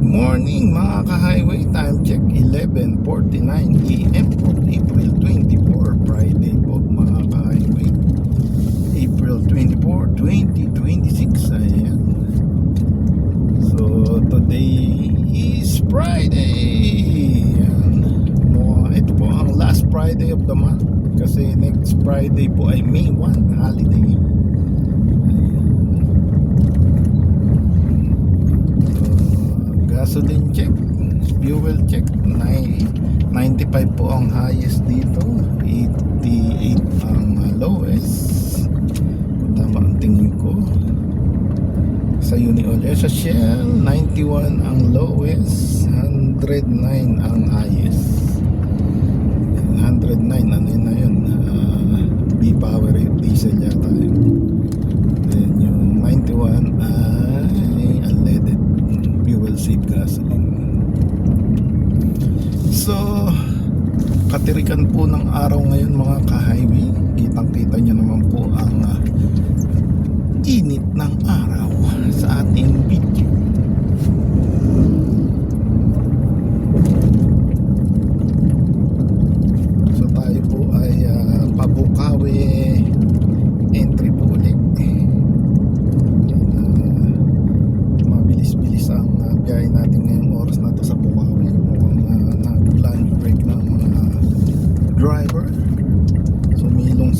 morning mga ka-highway, time check 11:49 AM for April 24, Friday po mga ka-highway, April 24, 2026. Ayan. So today is Friday. Ayan. Ito po ang last Friday of the month kasi next Friday po ay May 1, holiday. Gasoline check, fuel check, 95 po ang highest dito, 88 ang lowest. Tama ang tingin ko. Sa Union, sa Shell, 91 ang lowest, 109 ang highest. 109, ano yun na yun? B-Power diesel yata yun. Then yung 91 ay unleaded fuel safe gasoline. So katirikan po ng araw ngayon mga ka-highway, kitang kita nyo naman po ang init ng araw sa ating video. So tayo po ay Pabukawi entry po ulit. Mabilis-bilis ang biyahe natin ngayong oras na to sa Bukawi. Mukhang nag-lunch break ng mga driver. Sumilong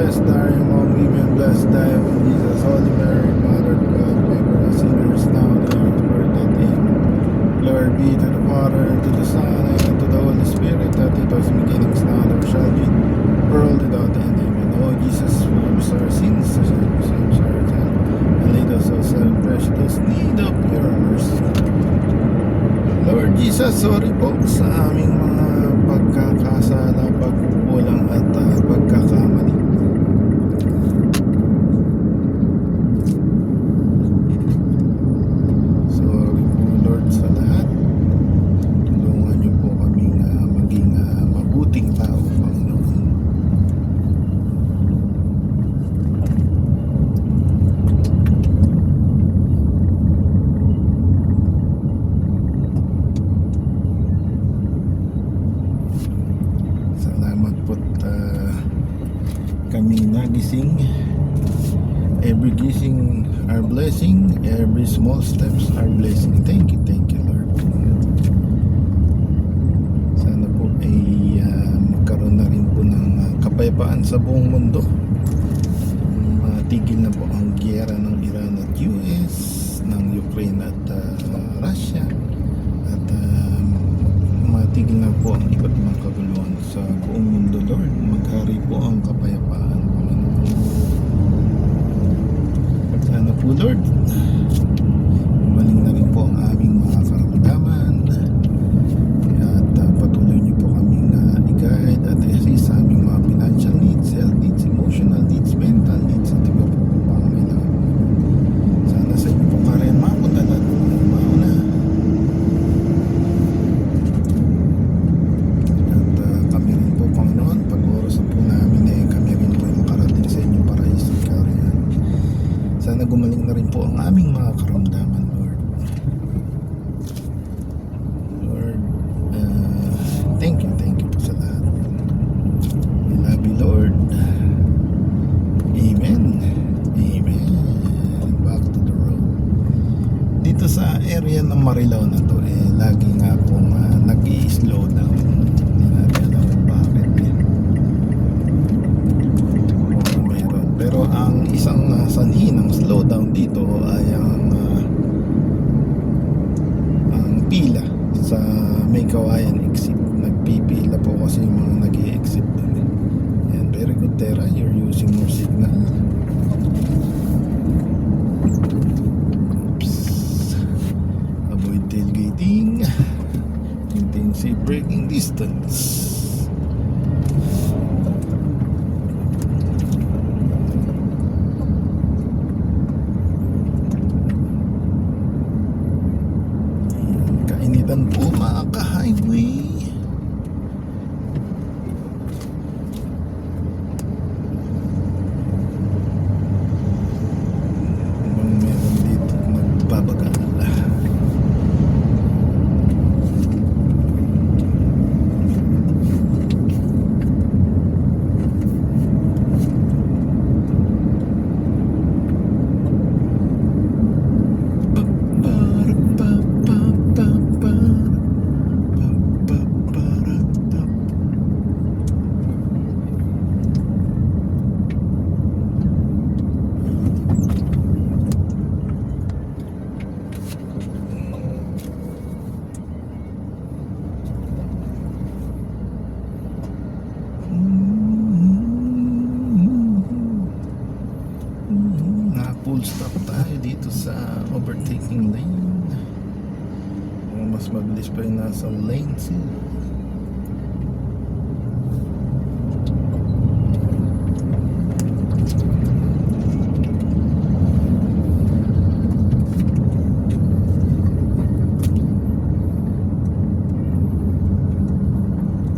blessed are you among women, blessed thy womb, Jesus. Holy Mary, Mother of God, pray for us sinners now and at the hour of our death. Amen. Glory be to the Father, and to the Son, and to the Holy Spirit, that it was in the beginning, is now, and ever shall be, world without end. Amen. O Jesus, forgive us our sins, save us our time, and lead us also in precious need of your mercy. Lord Jesus, sorry po sa aming mga pagkakasala, pagkukulang at pagkakamali. Sorry po Lord sa lahat. Tulungan niyo po kaming maging mabuting tao, Panginoon. Salamat po't kami nagising. Every gising our blessing, every small steps our blessing. Thank you Lord. Sana po ay magkaroon na rin po ng kapayapaan sa buong mundo. Matigil na po ang giyera ng Iran at US, ng Ukraine at Russia, at matigil na po ang iba't ibang kaguluhan sa buong mundo, Lord. Maghari po ang kapayapaan, Panginoon. Sana po, Lord, gumaling na rin po ang aming mga karamdaman, at patuloy niyo po kaming i-guide at i-assist sa aming mga financial needs, health needs, emotional needs, mental needs, at iba po pangangailangan. Sana sa inyo po karayan mapunta at mauna. At kami rin po, Panginoon, pag oras po namin kami rin po ay makarating sa inyong paraiso at karayan. Sana gumaling na rin po ang aming mga karamdaman, Lord. Lord, thank you po sa lahat. We love you, Lord. Amen. Back to the road. Dito sa area ng Marilao na to, lagi nga pong nag-i-slow down. Hindi natin alam kung bakit. Oo, meron. Pero ang isang sanhi ng slowdown dito ay ang pila sa May Kawayan exit. Nagpipila po kasi yung mga nag-i-exit dun. Yan, very good Tera, you're using more signal. Oops. Avoid tailgating. Maintain safe braking distance. Kainitan po mga ka-highway. Meron dito nagbabagal. Full stop tayo dito sa overtaking lane. Mas mabilis pa yung nasa lane 2.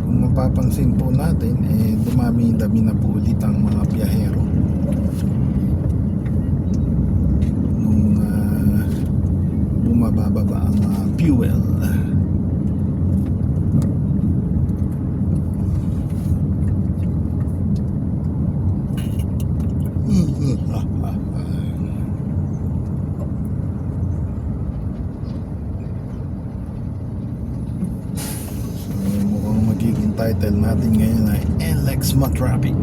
Kung mapapansin po natin, dumami-dami na po ulit ang mga biyahero. Mabababa ang fuel. So, mukhang magiging title natin ngayon ay NLEX Matraffic.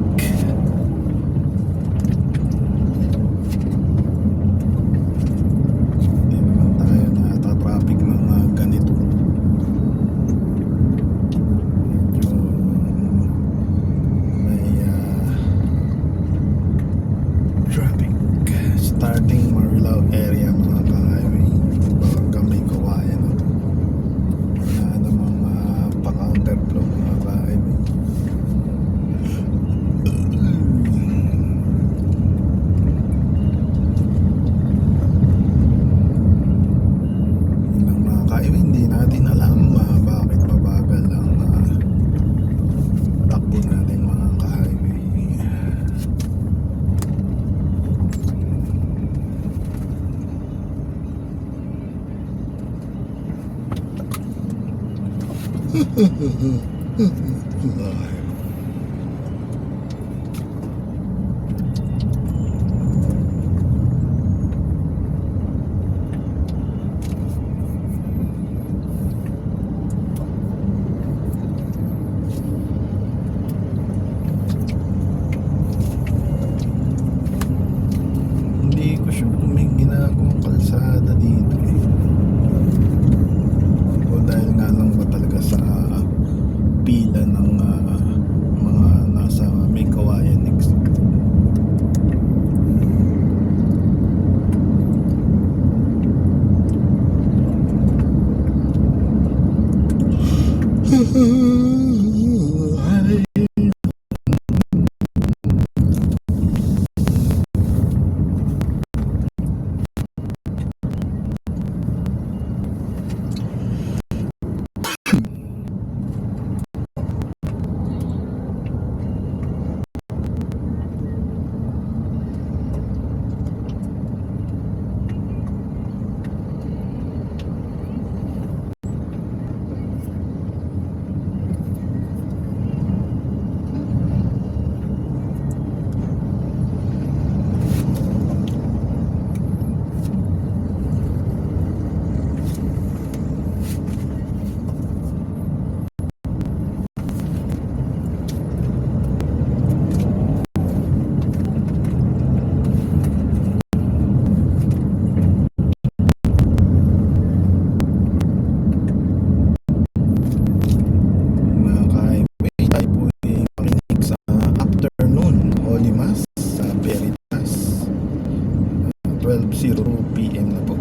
Hindi ko sure kung may ginagawang kalsada dito eh. O dahil nga lang ba talaga sa pila ng mga nasa may kawayan next. Mga ka-highway, tayo po ay makinig sa afternoon Holy Mass sa Veritas. 12:00 PM na po.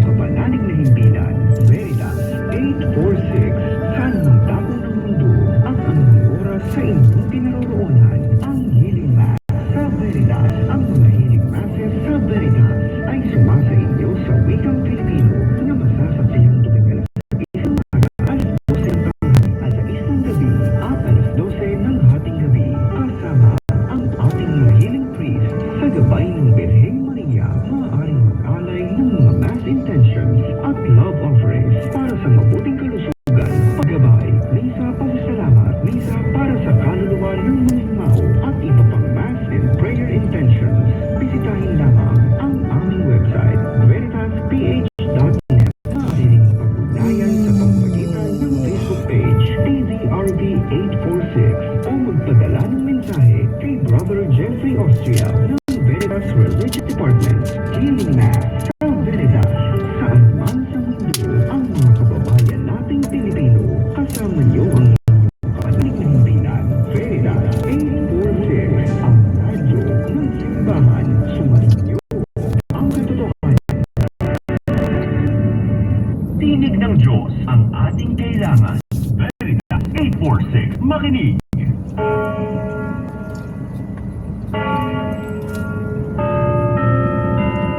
Kapanalig na himpilan, Veritas 846, saan mang dako ng mundo, ang anumang oras sa inyong kinaroroonan, ang Healing Mass sa Veritas. Ang mga Healing Masses sa Veritas ay sumasa inyo sa wikang Pilipino na masasaksayang tuwing alas 1 ng umaga, alas 12 ng tanghali, alas 6 ng gabi, at alas 12 ng hating gabi. Kasama ang ating mga healing priest sa gabay ng Birheng Maria, maaaring mag-alay ng mga mass intentions at love offerings para sa mabuting kalusugan, paggabay, misa pasasalamat, misa para sa kaluluwa ng mga himao, at iba pang mass and prayer intentions. Bisitahin lamang ang aming website, veritasph.net. Maaari ring makapag-ugnayan sa pamamagitan ng Facebook page, TVRV 846, o magpadala ng mensahe kay Brother Jeffrey Austria ng Veritas Religious Department. Healing Mass sa Veritas. Saan man sa mundo, ang mga kababayan nating Pilipino, kasama niyo ang kapanalig na himpilan. Veritas 846, ang radyo ng simbahan. Sumainyo ang katotohanan. Tinig ng Diyos ang ating kailangan. Veritas 846, makinig.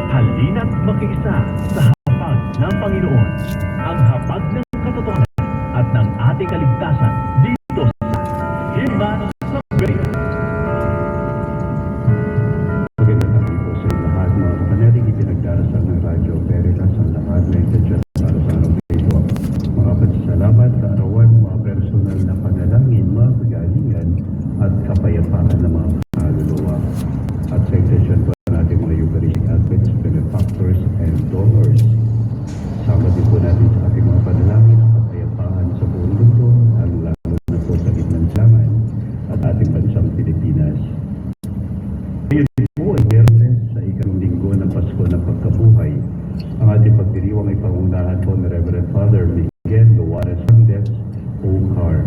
Halina't makiisa sa hapag ng Panginoon, ang hapag ng katotohanan at ng ating kaligtasan dito sa Himmanos sa Veritas. Magandang gabi po sa lahat, mga kapanalig. Ipinagdarasal ng Radyo Veritas ang lahat na intention para sa araw na ito. Mga pagsasalamat, kaarawan, mga personal na panalangin, mga kagalingan at kapayapaan ng mga kaluluwa. At sa intention po natin mga Eucharistic advocates, benefactors, and donors. Sama din po natin sa ating mga panalangin ang kapayapaan sa buong mundo, lalo na po sa gitnang silangan at ating bansang Pilipinas. Ngayon po ay Biyernes sa ikalawang linggo ng Pasko ng Pagkabuhay. Ang ating pagdiriwang ay pangunahan po ni Reverend Father Miguel Luares Sandes, O.Car.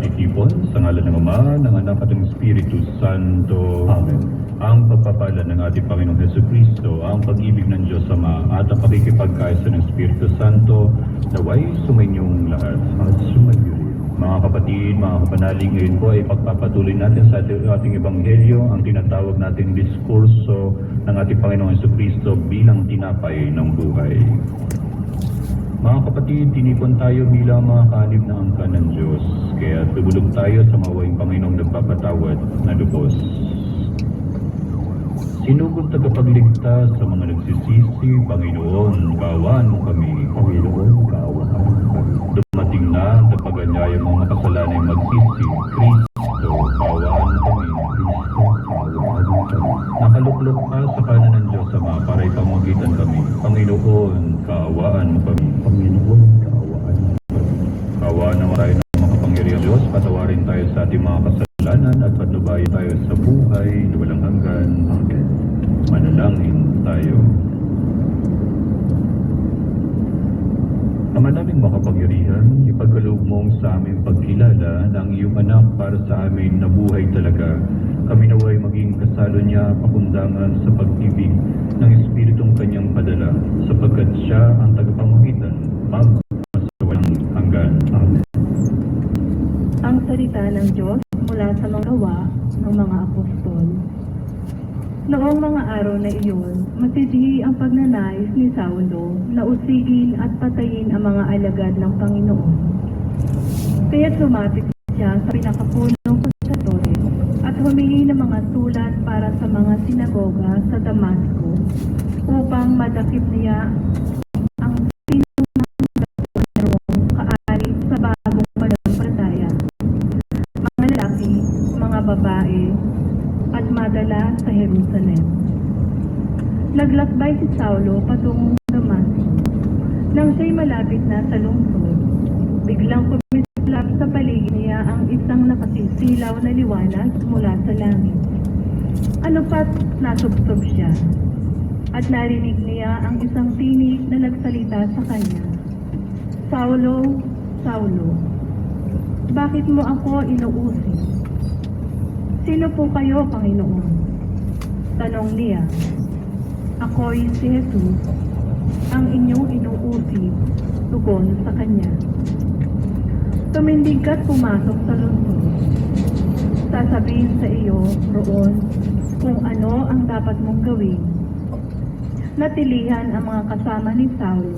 pagtitipon sa ngalan ng Ama, ng Anak at ng Espiritu Santo. Amen. Ang pagpapala ng ating Panginoong Jesucristo, ang pag-ibig ng Diyos Ama at ang pakikipagkaisa ng Espiritu Santo naway sumainyong lahat. At sumayo rin. Mga kapatid, mga kapanalig, ngayon po ay pagpapatuloy natin sa ating Ebanghelyo ang tinatawag nating diskurso ng ating Panginoong Jesucristo bilang tinapay ng buhay. Mga kapatid, tinipon tayo bilang mga kanib na angka ng Diyos, kaya tubulog tayo sa mawaing Panginoong nagpapatawad na lubos. Sinugod tagapagligtas sa mga nagsisisi, Panginoon, kaawaan mo kami. Panginoon, kaawaan kami. Dumating na ang tagapaganyayang mga makasalanay magsisi, Kristo, kaawaan mo kami. Kristo, kaawaan kami. Nakaluklok ka sa kanan ng Diyos Ama para ipamagitan kami. Panginoon, kaawaan mo kami. Panginoon, kaawaan kami. Kaawaan naman tayo ng makapangyarihan Diyos, patawarin tayo sa ating mga kasalanan at patnubayan tayo sa buhay na walang hanggan. Amen. Manalangin tayo. Ama naming makapangyarihan, ipagkaloob mong sa aming pagkilala ng iyong anak para sa amin na buhay talaga. Kami naway maging kasalo niya pakundangan sa pag-ibig ng Espiritong kanyang padala, sapagkat siya ang tagapamagitan sa walang hanggan. Amen. Ang salita ng Diyos mula sa mga gawa ng mga apostol. Noong mga araw na iyon, matindi ang pagnanais ni Saulo na usigin at patayin ang mga alagad ng Panginoon. Kaya sumapit siya sa pinakapunong sacerdote at humingi ng mga sulat para sa mga sinagoga sa Damasco upang madakip niya ang sinunang kaari sa bagong pananampalataya, mga lalaki, mga babae, at madala sa Jerusalem. Naglakbay si Saulo patungong Damasco. Nang siya'y malapit na sa lungsod, biglang kumislap sa paligid niya ang isang nakasisilaw na liwanag mula sa langit. Ano pa't nasubsob siya, at narinig niya ang isang tinig na nagsalita sa kanya. Saulo, Saulo, bakit mo ako inuusig? Sino po kayo, Panginoon? Tanong niya. Ako'y si Jesus, ang inyong inuusig, tugon sa kanya. Tumindig ka't pumasok sa lungsod. Sasabihin sa iyo roon kung ano ang dapat mong gawin. Natilihan ang mga kasama ni Saulo.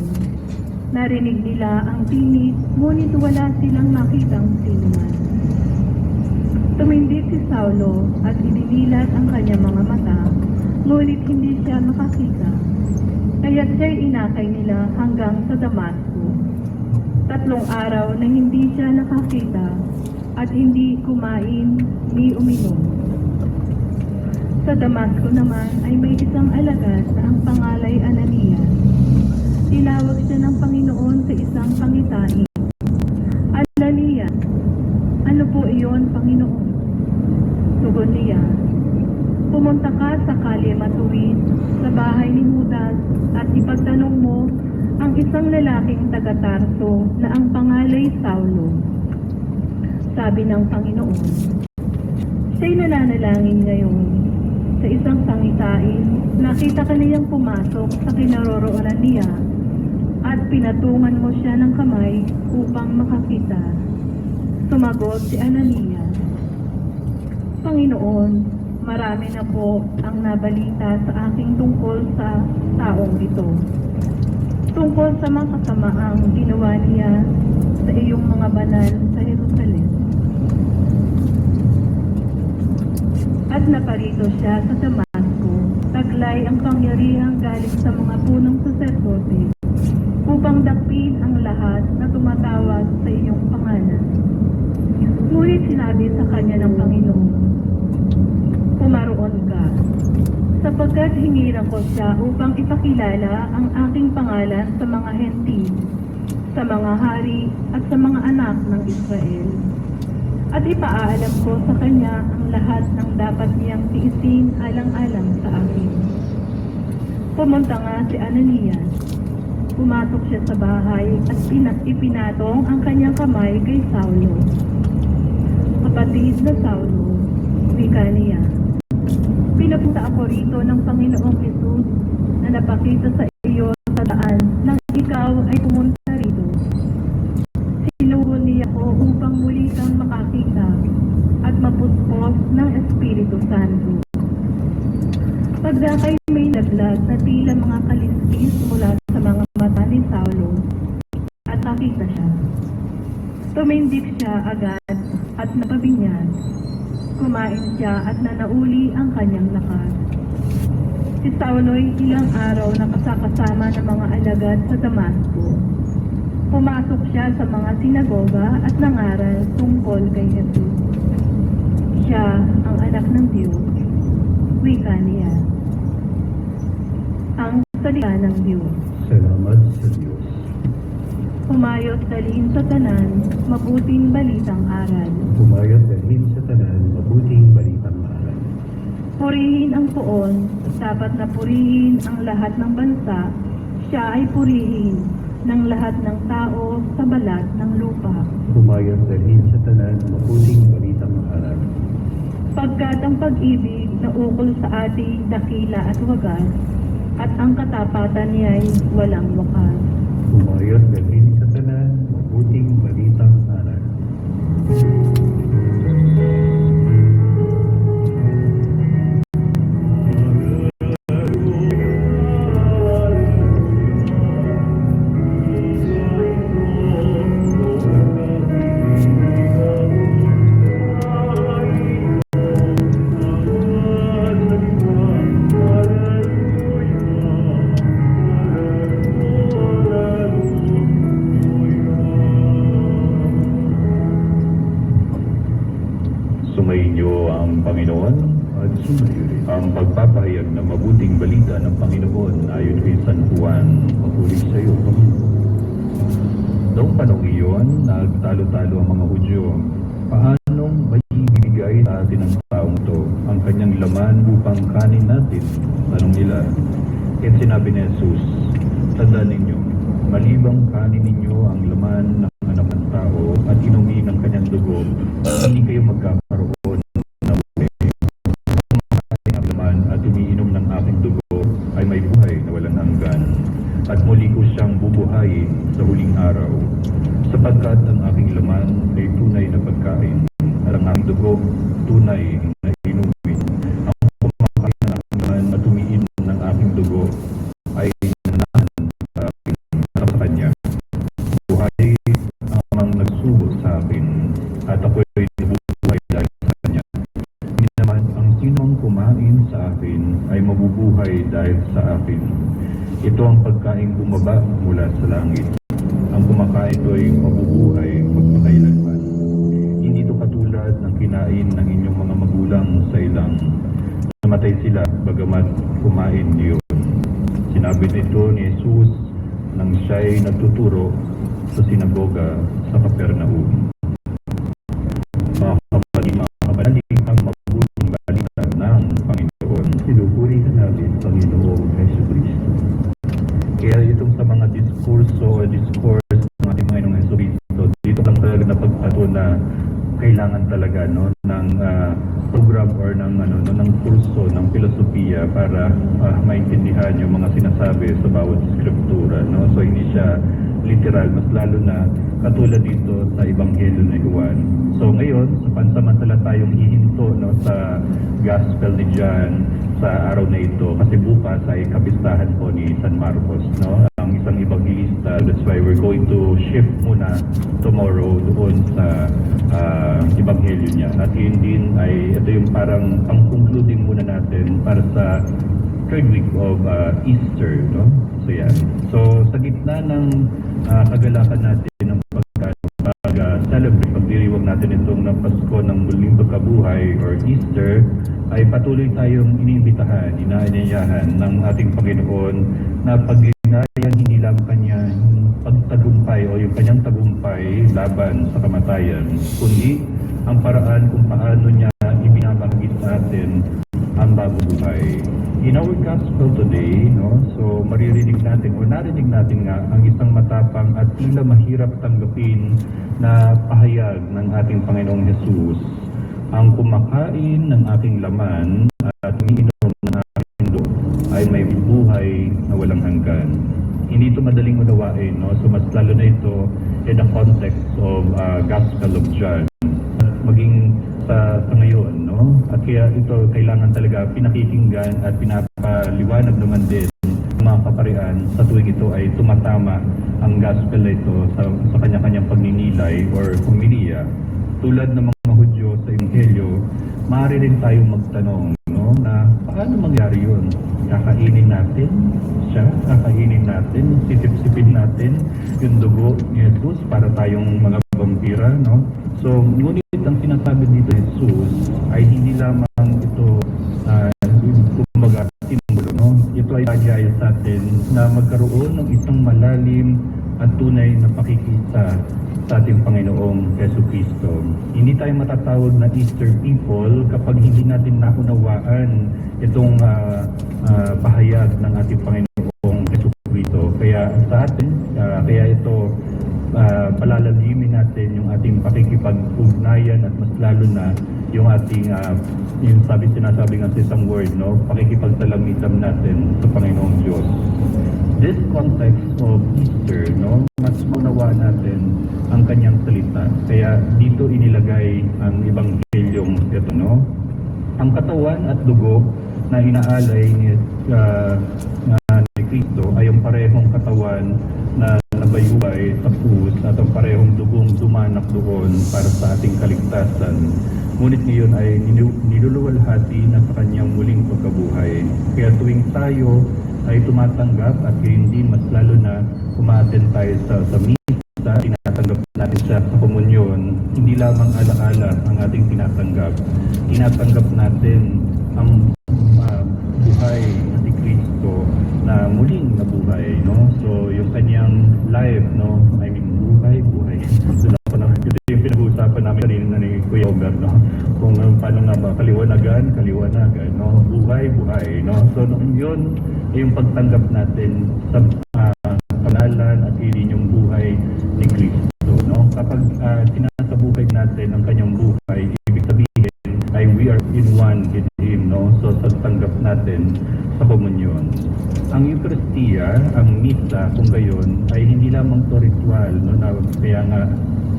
Narinig nila ang tinig, ngunit wala silang makitang sinuman. Tumindig si Saulo at idinilat ang kanyang mga mata, ngunit hindi siya makakita. Kaya siya'y inakay nila hanggang sa Damasco. 3 araw na hindi siya nakakita at hindi kumain ni uminom. Sa Damasco naman ay may isang alagad na ang pangalay Ananias. Tinawag siya ng Panginoon sa isang pangitain. Ananias, ano po iyon, Panginoon? Tugon niya, pumunta ka sa kalye matuwid sa bahay ni Judas at ipagtanong mo ang isang lalaking taga-Tarso na ang pangalay Saulo. Sabi ng Panginoon, siya'y nananalangin ngayon sa isang pangitain. Nakita ka niyang pumasok sa kinaroroonan niya at pinatungan mo siya ng kamay upang makakita. Sumagot si Ananias, Panginoon, marami na po ang nabalita sa aking tungkol sa taong ito. Tungkol sa mga kasamaang ginawa niya sa iyong mga banal sa Jerusalem. At naparito siya sa Damasco, taglay ang pangyarihang galing sa mga punong saserdote upang dakpin ang lahat na tumatawag sa iyong pangalan. Ngunit sinabi sa kanya ng Panginoon, pumaroon ka, sapagkat hingiran ko siya upang ipakilala ang aking pangalan sa mga hentil, sa mga hari at sa mga anak ng Israel. At ipaalam ko sa kanya ang lahat ng dapat niyang tiisin alang-alang sa akin. Pumunta nga si Ananias. Pumasok siya sa bahay at ipinatong ang kanyang kamay kay Saulo. kapatid na Saulo, wika niya. Pinapunta ako rito ng Panginoong Jesus na napakita sa iyo sa daan nang ikaw ay pumunta rito. Sinuhon niya ako upang muli kang makakita at mapuspos ng Espiritu Santo. Pagdakay may naglag na tila mga kaliskis mula sa mga mata ni Saulo at nakita siya. Tumindig siya agad at napabinyag. Kumain siya at nanauli ang kanyang lakas. Si Saulo'y ilang araw na kasakasama ng mga alagad sa Damasco. Pumasok siya sa mga sinagoga at nangaral tungkol kay Jesus. Siya ang anak ng Diyos, wika niya. Ang salita ng Diyos. Salamat sa Diyos. Humayot dalhin sa tanan, mabuting balitang aral. Humayot dalhin sa tanan, mabuting balitang aral. Purihin ang poon, dapat na purihin ang lahat ng bansa, siya ay purihin ng lahat ng tao sa balat ng lupa. Humayot dalhin sa tanan, mabuting balitang aral. Pagkat ang pag-ibig na ukol sa ating dakila at wagas, at ang katapatan niya'y walang wakas. Humayot dalhin sa tanan, mabuting balitang aral. Sumainyo ang Panginoon At sumayo rin. ang pagpapahayag ng mabuting balita ng Panginoon ayon kay San Juan. Papuri sa iyo, Panginoon. Noong panahon iyon, nagtalo-talo ang mga Hudyo. Paanong maibibigay sa atin ang taong ito ang kanyang laman upang kanin natin? Tanong nila. At sinabi ni Jesus, tandaan ninyo, malibang kanin ninyo ang laman ng anak ng tao at inumin ang kanyang dugo, hindi kayo magkakaroon ng buhay. Kung makain ang laman at umiinom ng aking dugo ay may buhay na walang hanggan. At muli ko siyang bubuhayin sa huling araw, sapagkat ang aking laman ay tunay na pagkain, at ang aking dugo tunay na inumin. Ang kumakain ng aking laman at umiinom ng aking dugo ay nananahan sa akin at sa kanya. Buhay ang nagsugo sa akin, at ako'y nabubuhay dahil sa kanya. Hindi naman ang sinong kumain sa akin ay mabubuhay dahil sa akin. Ito ang pagkain bumaba mula sa langit. Ang kumakain ito ay mabubuhay magpakailanman. Hindi ito katulad ng kinain ng inyong mga magulang sa ilang. Namatay sila bagamat kumain niyon. Sinabi nito ni Jesus nang siya'y nagtuturo sa sinagoga sa Capernaum. Mga kapatid, ang mabuting balita ng Panginoon. Sinupuri ka namin, Panginoong Jesucristo. Kaya itong sa mga diskurso o discourse ng ating Panginoong Jesucristo, dito lang talaga napagpato na kailangan talaga ng program or ng kurso ng filosofiya para maintindihan yung mga sinasabi sa bawat skriptura, no? So hindi siya literal, mas lalo na katulad dito sa Ebanghelyo ni Juan. So ngayon, sa pansamantala tayong hihinto, no, sa Gospel ni John sa araw na ito, kasi bukas ay kapistahan po ni San Marcos, no, ang isang evangelista. That's why we're going to shift muna tomorrow doon sa Ebanghelyo niya. At yun din ay ito yung parang pang-concluding muna natin para sa third week of Easter, no? So yan. So sa gitna ng kagalakan natin ng pag-celebrate, pagdiriwang natin itong ng Pasko ng muling pagkabuhay or Easter, ay patuloy tayong iniimbitahan, inaanyayahan ng ating Panginoon na pag-ginayan hindi lang kanyang pagtagumpay o yung kanyang tagumpay laban sa kamatayan, kundi ang paraan kung paano niya ibinabahagi sa atin ang bagong buhay. In our gospel today, no, so maririnig natin o narinig natin nga ang isang matapang at tila mahirap tanggapin na pahayag ng ating Panginoong Jesus ang kumakain ng aking laman at umiinom ng aking dugo ay may buhay na walang hanggan. Hindi ito madaling unawain, no? So mas lalo na ito in the context of Gospel of John. At maging sa ngayon, no? At kaya ito kailangan talaga pinakikinggan at pinapaliwanag naman din ng mga kaparian sa tuwing ito ay tumatama ang gospel na ito sa kanya-kanyang pagninilay or homilia. Tulad ng mga Hudyo sa Ebanghelyo, maaari rin tayong magtanong, no, na paano mangyari yun? Kakainin natin siya, kakainin natin, sisip-sipin natin yung dugo ni Jesus para tayong mga vampira, no? So, ngunit ang sinasabi dito ni Jesus ay hindi lamang ito kumbaga simbolo, no? Ito ay nagyaya sa atin na magkaroon ng isang malalim at tunay na pakikisa sa ating Panginoong Jesucristo. Hindi tayo matatawag na Easter people kapag hindi natin naunawaan itong pahayag ng ating Panginoong Jesucristo. Kaya sa atin, kaya ito palalalimin natin yung ating pakikipag-ugnayan at mas lalo na yung ating yung sinasabi nga sa isang word, no, pakikipagsalamitan natin sa Panginoong Diyos. This context of Easter, no, mas maunawaan natin ang kanyang salita. Kaya dito inilagay ang Ebanghelyong ito, no. Ang katawan at dugo na inaalay ni Kristo ay ang parehong katawan na nabayubay sa krus at ang parehong dugong dumanak doon para sa ating kaligtasan. Ngunit ngayon ay niluluwalhati na sa kanyang muling pagkabuhay. Kaya tuwing tayo ay tumatanggap at gayon din mas lalo na umaattend tayo sa misa, tinatanggap natin siya sa komunyon, hindi lamang alaala ang ating tinatanggap natin ang buhay na si Kristo na muling nabuhay, no? So yung kanyang life, no, I mean buhay. So ito yung pinag-uusapan namin kanina ni Kuya Omer, no? Kung paano nga ba kaliwanagan, no? Buhay, no? So yun yung pagtanggap natin sa kanalan at irin yung buhay ni Kristo, no? Kapag sinasabuhay natin ang kanyang buhay, ibig sabihin ay we are in one with Him, no? So tanggap natin sa komunyon. Ang Eucharistia, ang misa, kung gayon, ay hindi lamang to ritual, no? Kaya nga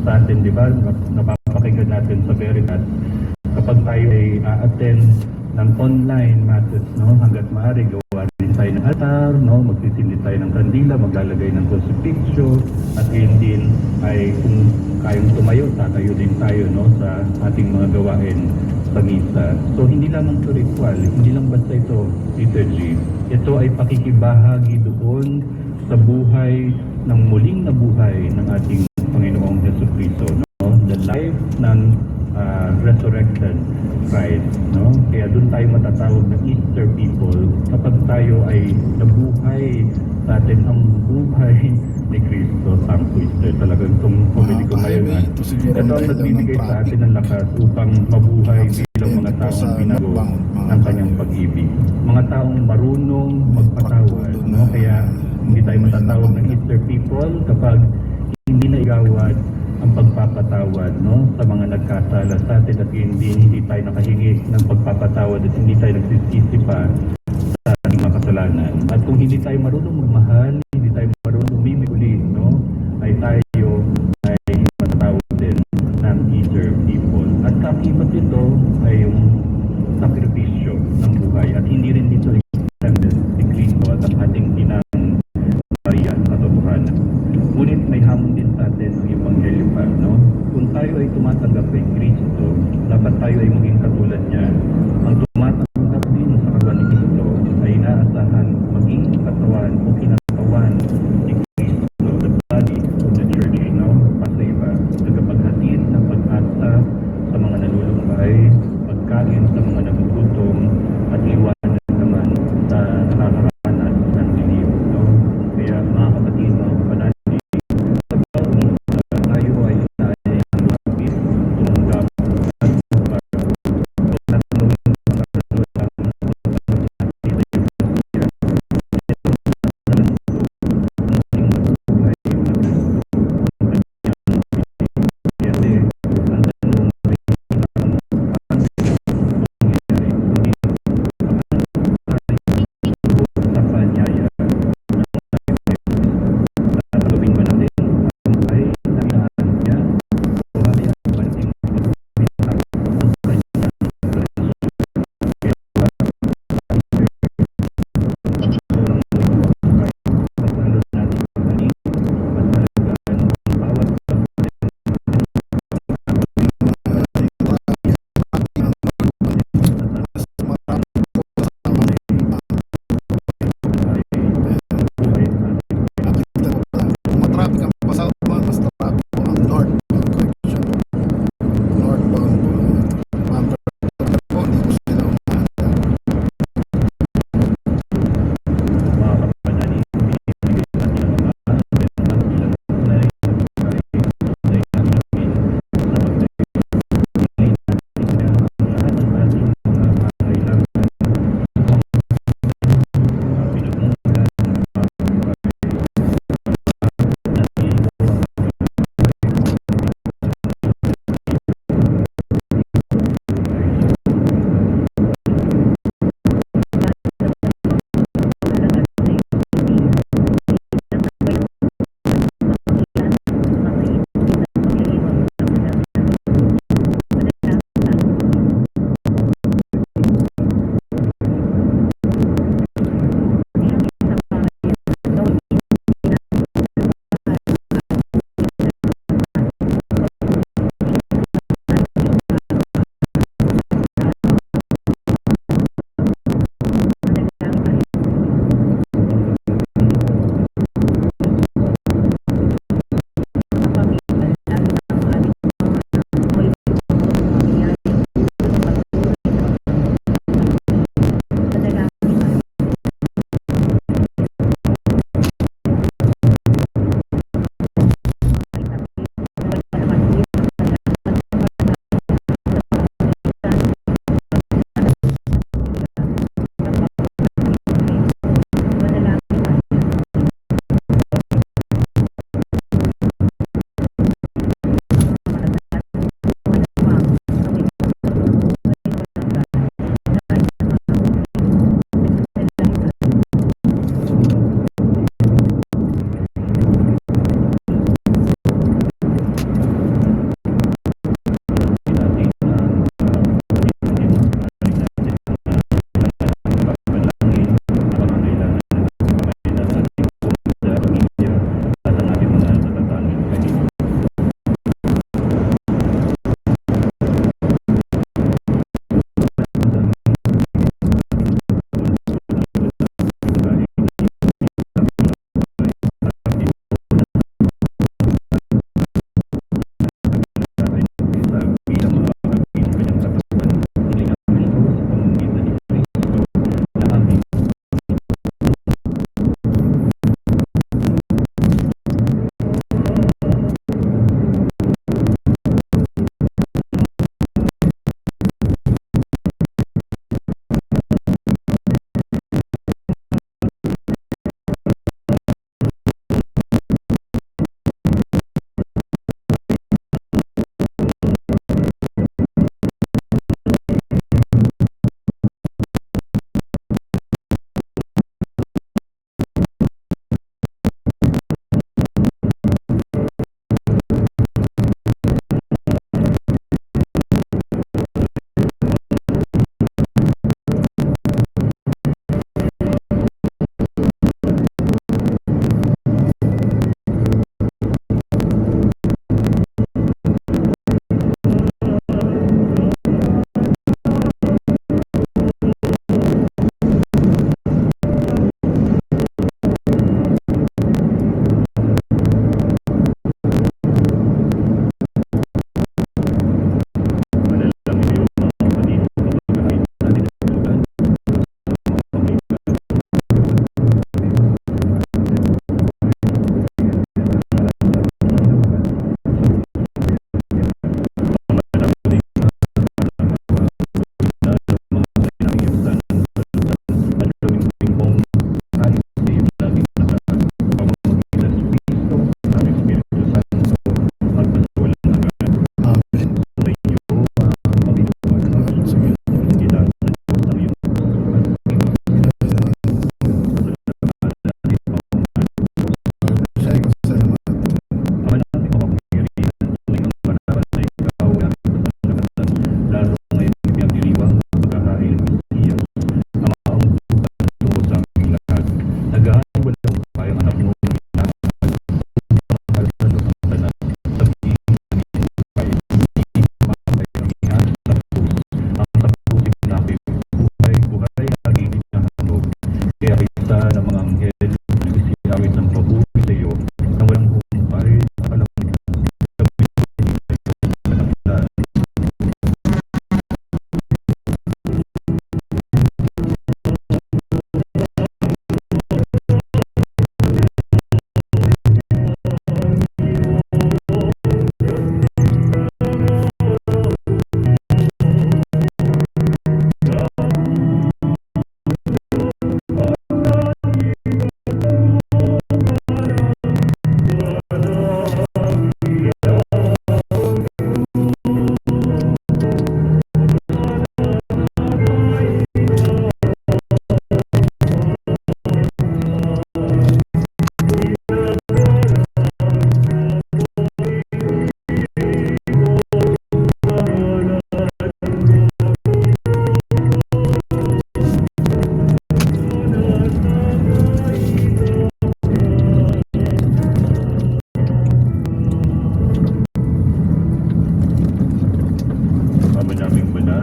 sa atin, di ba, napapakinggan natin sa Veritas, kapag tayo ay attend ng online masses, no, hanggat maaari gawa din tayo ng altar, no, magsisindi tayo ng kandila, maglalagay ng crucifixo, at yun din ay kung kayong tumayo, tatayo din tayo, no, sa ating mga gawain sa misa. So hindi lamang ito ritual, hindi lang basta ito liturgy. Ito ay pakikibahagi doon sa buhay ng muling na buhay ng ating Panginoong Jesucristo, no? The life ng resurrected Christ, no? Kaya doon tayo matatawag na Easter people kapag tayo ay nabuhay sa atin ang buhay ni Kristo. Thank Easter. Talagang itong pumili ko ngayon. Ito ang nagbibigay sa atin ng lakas upang mabuhay bilang mga taong binago ng kanyang pag-ibig. Mga taong marunong magpatawad, no? Kaya hindi tayo matatawag ng Easter people kapag hindi na igawad ang pagpapatawad, no, sa mga nagkasala sa atin at hindi tayo nakahingi ng pagpapatawad at hindi tayo nagsisisi pa sa ating mga kasalanan. At kung hindi tayo marunong magmahal, hindi tayo marunong umibig ulit, no, ay tayo ay matatawag din ng Easter people. At kakibat ito ay yung sakripisyo ng buhay at hindi rin dito extended si Kristo at ang ating inang Maria sa katotohanan. Ngunit may hamon din sa atin ang Ebanghelyo pa, no? Kung tayo ay tumatanggap kay Kristo, dapat tayo ay maging katulad niya. Ang tumatanggap din sa katawan ni Kristo ay inaasahan maging katawan o kinakatawan ni Kristo, the body of the church, no? Pasaiba, nagkapaghatid ng pag-asa sa mga nalulumbay, pagkain sa mga nagugutom, at liwanag naman sa nakakaranas ng dilim, no? Kaya mga kapatid, mga kapanalig, tayo ay inaayang lapit, tumanggap at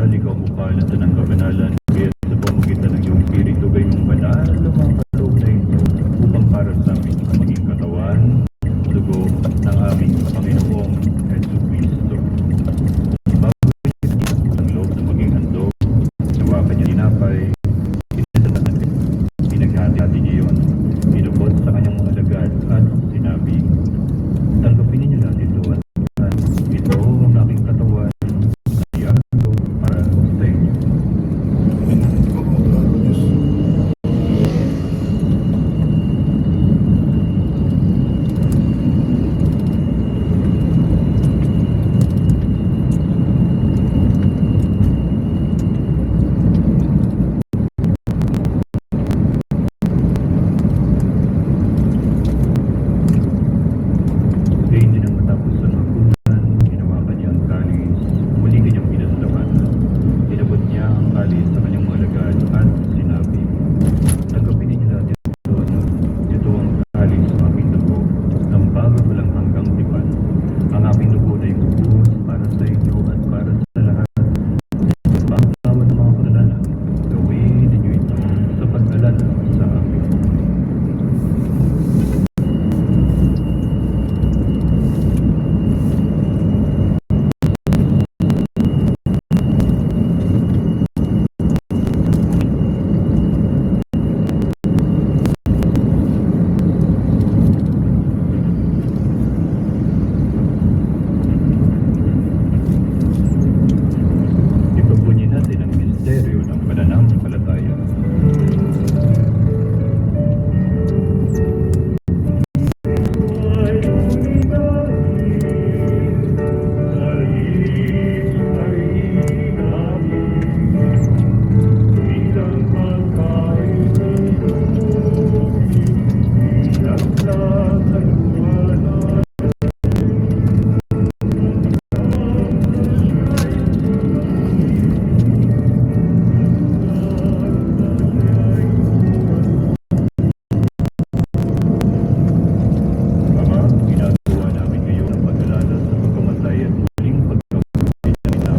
banal, ikaw mukha ng tanang kabanalan. Kaya sa pamagitan ng iyong Espiritu, gayong banal na mga kaloob na ito upang para sa amin maging katawan, dugo ng aming Panginoong Heso Kristo. Ang loob na maging handog, nawa kanya tinapay, pinaghati-hati niya yun, inubot sa kanyang mga alagad at sinabi, tanggapin ninyo natin ito at ito ang aking katawan na iahalo para sa inyo. Kaya hindi na matapos ang hapunan, ginawa kanya ang kalis, muli kanyang pinasalamatan. Inabot niya ang kalis sa kanyang mga alagad at sinabi, tanggapin ninyo natin ito, ito ang kalis ng aking dugo, ng bago walang hanggang tipan. Ang aking dugo na ibubuhos para sa inyo at para sa lahat. Pagkawad ng mga kasalanan, gawin ninyo ito sa pag-alala sa akin. Ipagpunyin natin ang misteryo ng pananampalataya. Ama, ginagawa namin ngayon ang pag-alala sa pagkamatay at muling pagkabuhay na nila.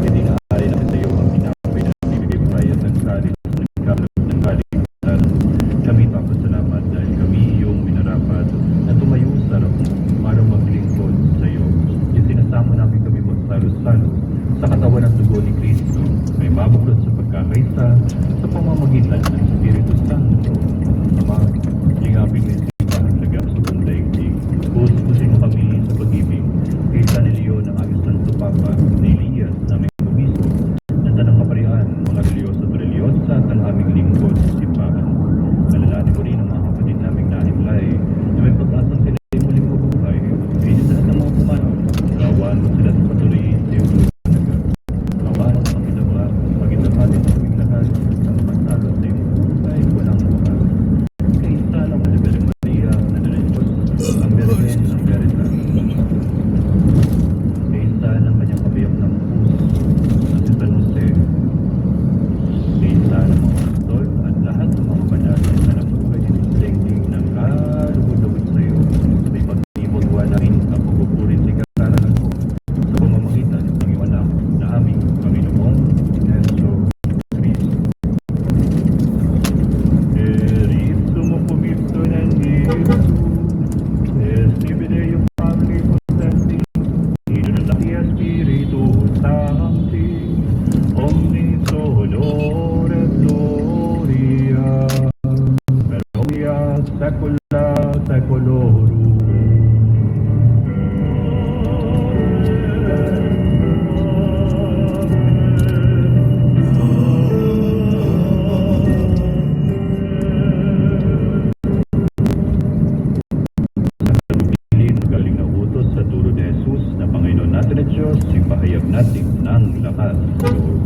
Itinaari namin sa iyo ang tinapay na ibibigay at ang kalis na nagkalap ng kaligtasan. Kami papasalamat dahil kami iyong minarapat na tumayo sa harap mo para maglingkod sa iyo. Isinasamo namin kami magsalo-salo sa katawan at dugo ni Kristo, may mabuklod sa pagkakaisa sa pamamagitan ng Espiritu Santo. Ama, lingapin mo yung simbahan na gap sa buong daigdig. Pusin mo kami sa pag-ibig. Kaysa ni Leon ang aming Santo Papa, ni Elias na aming Obispo, ng Tanang Kaparian, mga religyoso at religyosa at ang aming lingkod sa simbahan. Alalahanin mo rin ang mga kapatid naming nahimlay na may pag-asang sila ay muling mabuhay. Kaya sa lahat ng mga pumanaw, gawaan mo sila sa patuloy sa iyong lunaga. Gawaan mo ang ginawa, pag-itapatin sa aming lahat, ang pagtalo sa iyong buhay, walang wakas. Kaysa lang ang Birhen Maria, na Diyos, ang Birhen ng Veritas. Kaysa ng kanyang kabiyak ng puso, na si San Jose. Kaysa ng mga apostol at lahat ng mga banal na nabuhay din sa daigdig ng kalugod-lugod sa iyo. May pagtibot-wa namin ang pagpupuri sa kasalanan mo sa pamamagitan ng iyong anak na aming Panginoong Heso Kristo. Erisumo pumisto ng Diyos, Espideo Padre Potente, Idolati Espiritu Sancti, Omnis Honor et Gloria, per omnia saecula saeculorum. Pilin galing na utos sa turo ni Jesus na Panginoon natin at Diyos, ipahayag natin ng lakas ng loob.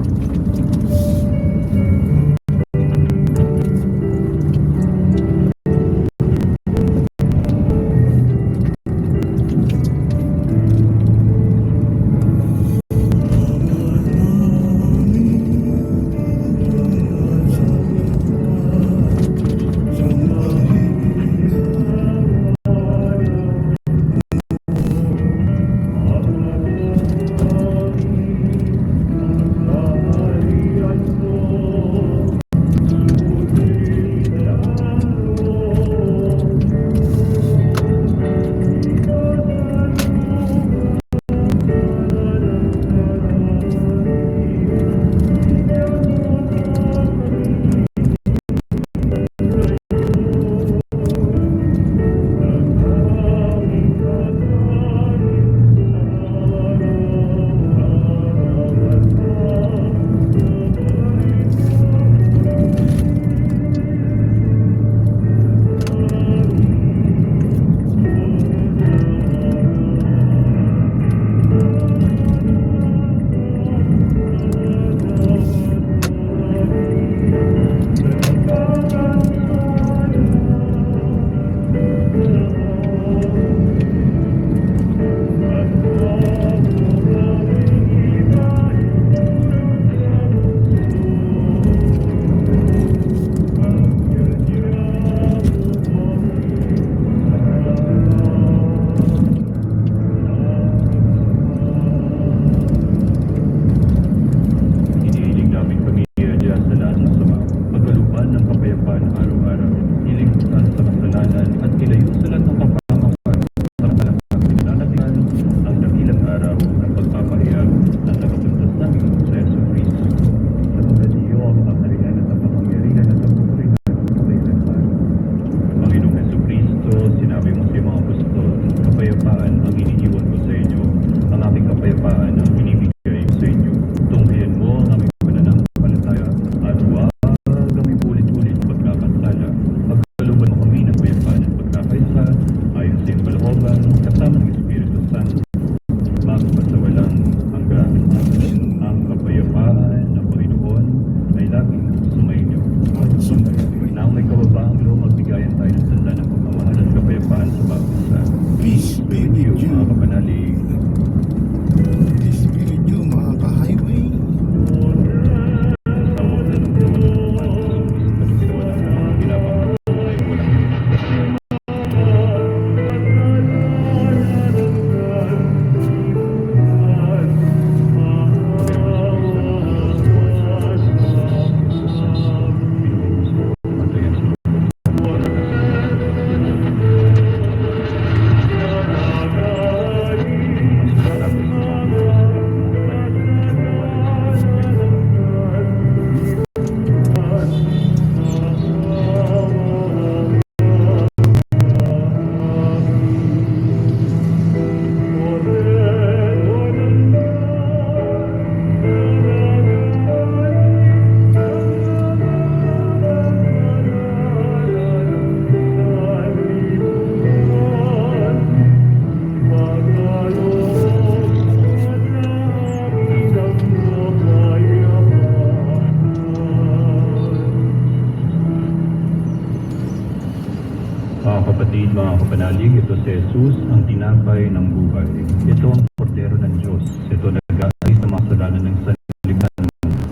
Mga kapanalig, ito si Jesus, ang tinapay ng buhay. Ito ang kordero ng Diyos. Ito nag-aalis sa mga kasalanan ng sanlibutan.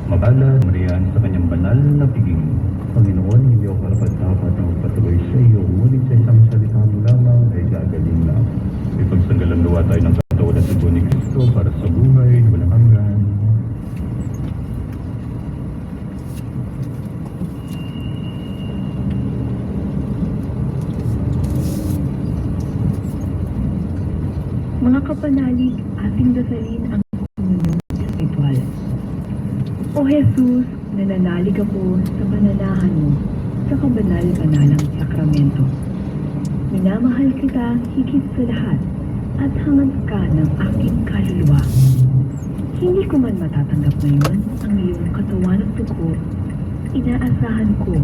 Mabala, marian sa kanyang banal na piging. Panginoon, hindi ako karapat-dapat na magpatuloy sa iyo. Ngunit sa isang salita mo lamang ay gagaling na ako. Ipagsanggalang luwa tayo ng katawan at dugo ni Kristo para sa buhay, walang hanggan. Mga kapanalig, ating dasalin ang komunyon espiritual. O Jesus, nananalig ako sa banalahan mo sa kabanal-banalang sakramento. Minamahal kita higit sa lahat at hangad ka ng aking kaluluwa. Hindi ko man matatanggap ngayon ang iyong katawan at dugo. Inaasahan ko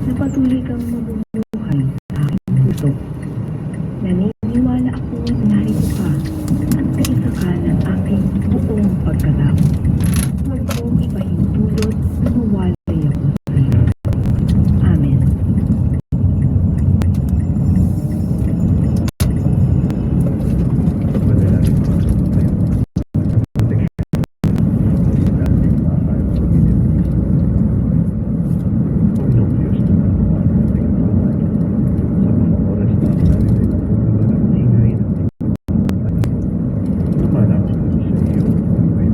na patuloy kang mamumuhay sa aking puso. Naniniwala ako na narito ka at kaisa ka ng aking buong pagkatao. Huwag mong ipahintulot na mawalay ako sa iyo. Amen. Madalangin ko sa tayo. Protection. Dating mahal sa Pilipinas. Panginoong Diyos na nagawa ng ating buhay. Sa mga oras na ang namin ay napupulo ng ingay ng lumalapit kami sa iyo ang may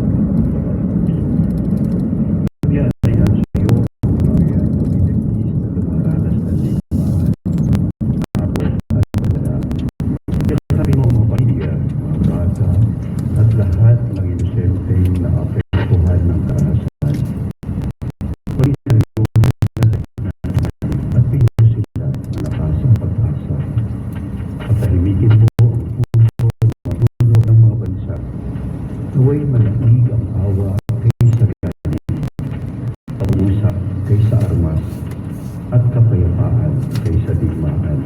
Biyayaan sa iyo ang mga pagiging na lumaranas ng digmaan, abot at madala. Sabi mo mga pamilya, mga bata, at lahat ng inosenteng naapektuhan ng karahasan. Palitan mo at bigyan sila ng lakas ang pag-asa. Patahimikin mo ang puso at matulog ng mga bansa. Naway malaig ang awa kaysa galit, pag-usap kaysa armas, at kapayapaan kaysa digmaan.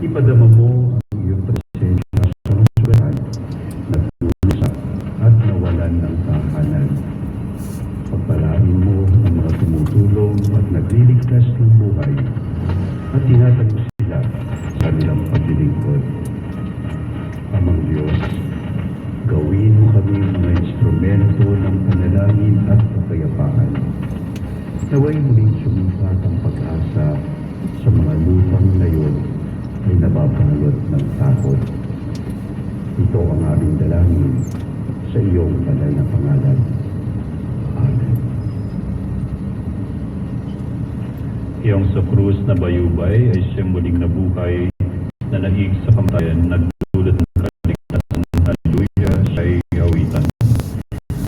Ipadama mo ang iyong presensya sa mga sugat, naglulusap at nawalan ng tahanan. Pagpalain mo ang mga tumutulong at nagliligtas ng buhay at tinatago sila sa nilang paglilingkod. Amang Diyos, gawin mo kami mga instrumento ng panalangin at kapayapaan. Naway muling sumipat ang pag-asa sa mga lupang ngayon ay nababalot ng takot. Ito ang aming dalangin sa iyong banal na pangalan. Amen. Iyong sa krus na bayubay ay siyang muling nabuhay, na naig sa kamatayan, nagdulot ng kaligtasan. Hallelujah, siya'y awitan.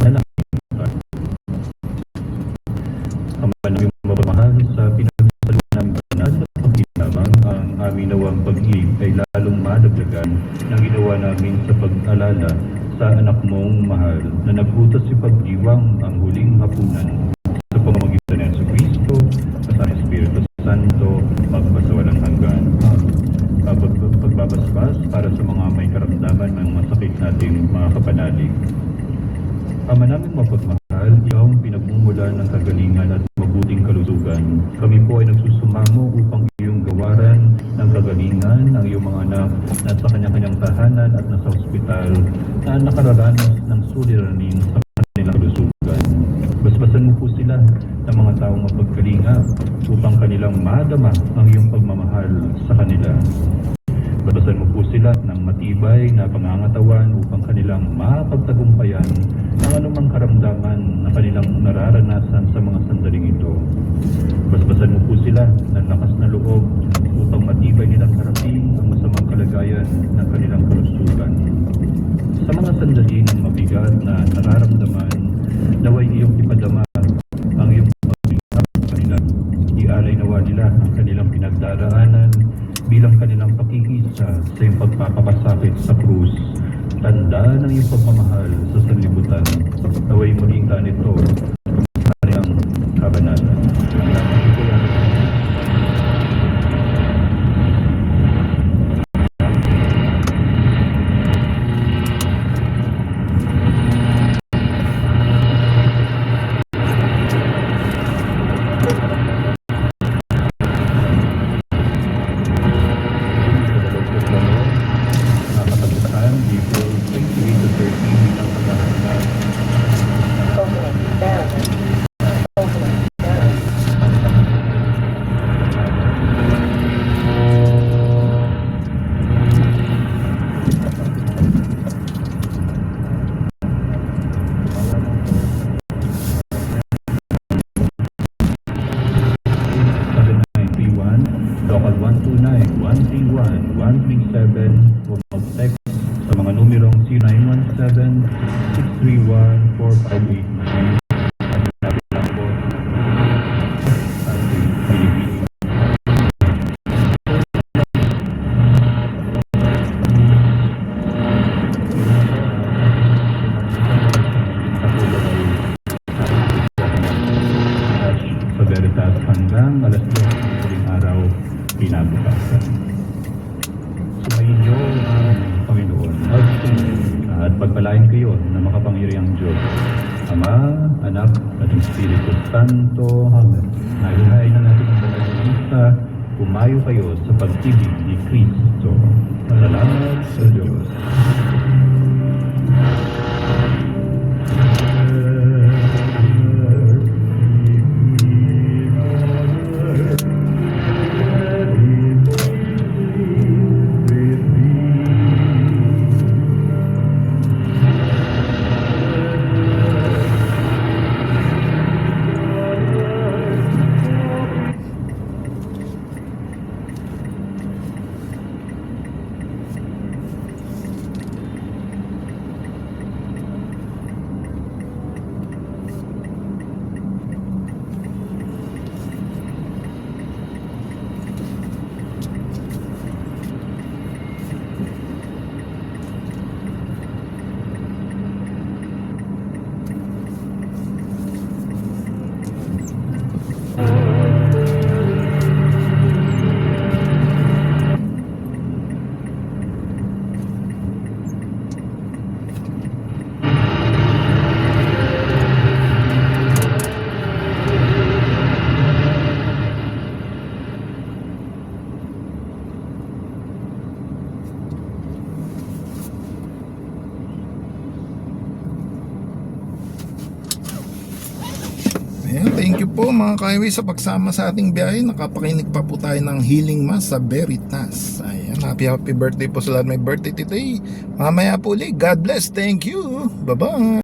Manalangin tayo. Ang manaming mapamahal sa pinagsasaluhan ng banal na pagkinabang, ang aming nawang pag-ibig ay lalong madagdagan ng ginawa namin sa pag-alala sa anak mong mahal na nag-utos si pagdiwang ang huling hapunan sa pamamagitan ng Jesucristo at ang Espiritu Santo magpasawalang hanggan. Pagbabasbas para sa mga may karamdaman ng masakit nating mga kapanalig. Ama naming mapagmahal, ikaw ang pinagmumula ng kagalingan at mabuting kalusugan. Kami po ay nagsusumamo upang iyong gawaran ng kagalingan ng iyong mga anak na sa kanyang-kanyang tahanan at nasa ospital na nakararanas ng suliranin sa kanilang kalusugan. Basbasan mo po sila ng mga taong mapagkalinga upang kanilang madama ang iyong pagmamahal sa kanila. Basbasan mo po sila ng matibay na pangangatawan upang kanilang mapagtagumpayan ang anumang karamdaman na kanilang nararanasan sa mga sandaling ito. Basbasan mo po sila ng lakas na loob upang matibay nilang harapin ang masamang kalagayan ng kanilang kalusugan. Sa mga sandali ng mabigat na nararamdaman, naway iyong ipadama ang iyong pag-ingat sa kanila. Ialay nawa nila ang kanilang pinagdaraanan bilang kanilang pakikisa sa iyong pagpapakasakit sa krus. Tanda ng iyong pagmamahal sa sanlibutan. Naway maging ganito sa kanilang kabanalan. Ang naman ito ay 0917-631-137 o mag-text sa mga numerong 0917-631-4589 at sinabi lang po sa ating Pilipino. Sa Veritas hanggang alas 2 ng huling araw kinabukasan. Sumainyo ang Panginoon at pagpalain kayo na makapangyarihang Diyos, Ama, Anak, at Espiritu Santo. Amen. Naiunahin na natin ang banal na misa. Pumayo kayo sa pag-ibig ni Kristo. Salamat sa Diyos. Ayan, thank you po mga ka-highway sa pagsama sa ating biyahe. Nakapakinig pa po tayo ng Healing Mass sa Veritas. Ayan, happy birthday po sa lahat may birthday today. Mamaya po ulit. God bless. Thank you. Bye-bye.